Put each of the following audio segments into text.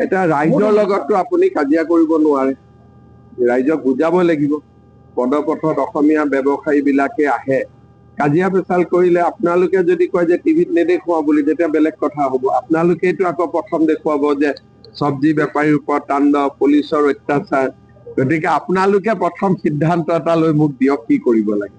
এটা ৰাইজৰ লগততো আপুনি কাজিয়া কৰিব নোৱাৰে, ৰাইজক বুজাব লাগিব। পদপথত অসমীয়া ব্যৱসায়ী বিলাকে আহে, কাজিয়া পেচাল কৰিলে আপোনালোকে যদি কয় যে টিভিত নেদেখুৱা বুলি, তেতিয়া বেলেগ কথা হ'ব। আপোনালোকেইটো আকৌ প্ৰথম দেখুৱাব যে চব্জি বেপাৰীৰ ওপৰত তাণ্ডৱ, পুলিচৰ অত্যাচাৰ। গতিকে আপোনালোকে প্ৰথম সিদ্ধান্ত এটা লৈ মোক দিয়ক কি কৰিব লাগে।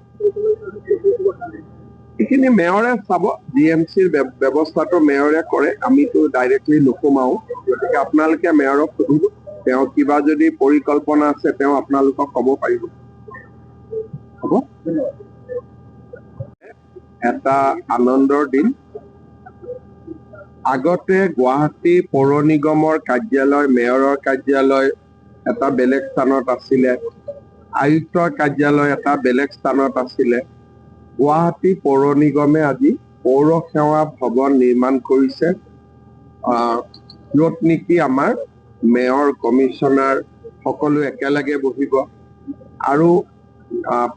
এইখিনি মেয়ৰে চাব, GMCৰ ব্যৱস্থাটো মেয়ৰে কৰে, আমিতো ডাইৰেক্টলি নোসোমাও। গতিকে আপোনালোকে মেয়ৰক সুধিব, তেওঁ কিবা যদি পৰিকল্পনা আছে তেওঁ আপোনালোকক ক'ব পাৰিব। হ'ব, এটা আনন্দৰ দিন। আগতে গুৱাহাটী পৌৰ নিগমৰ কাৰ্যালয়, মেয়ৰৰ কাৰ্যালয় এটা বেলেগ স্থানত আছিলে, আয়ুক্তৰ কাৰ্যালয় এটা বেলেগ স্থানত আছিলে। গুৱাহাটী পৌৰ নিগমে আজি পৌৰ সেৱা ভৱন নিৰ্মাণ কৰিছে, য'ত নেকি আমাৰ মেয়ৰ, কমিশনাৰ সকলো একেলগে বহিব আৰু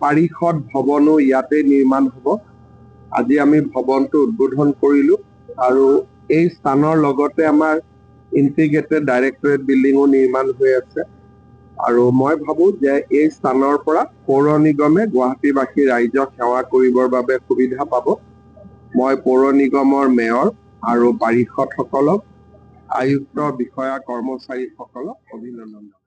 পাৰিষদ ভৱনো ইয়াতে নিৰ্মাণ হ'ব। আজি আমি ভৱনটো উদ্বোধন কৰিলো আৰু এই স্থানৰ লগতে আমাৰ ইণ্টিগ্ৰেটেড ডাইৰেক্টৰেট বিল্ডিঙো নিৰ্মাণ হৈ আছে। আৰু মই ভাবো যে এই স্থানৰ পৰা পৌৰ নিগমে গুৱাহাটীবাসী ৰাইজক সেৱা কৰিবৰ বাবে সুবিধা পাব। মই পৌৰ নিগমৰ মেয়ৰ আৰু পাৰিষদসকলক, আয়ুক্ত, বিষয়া, কৰ্মচাৰীসকলক অভিনন্দন জনাইছো।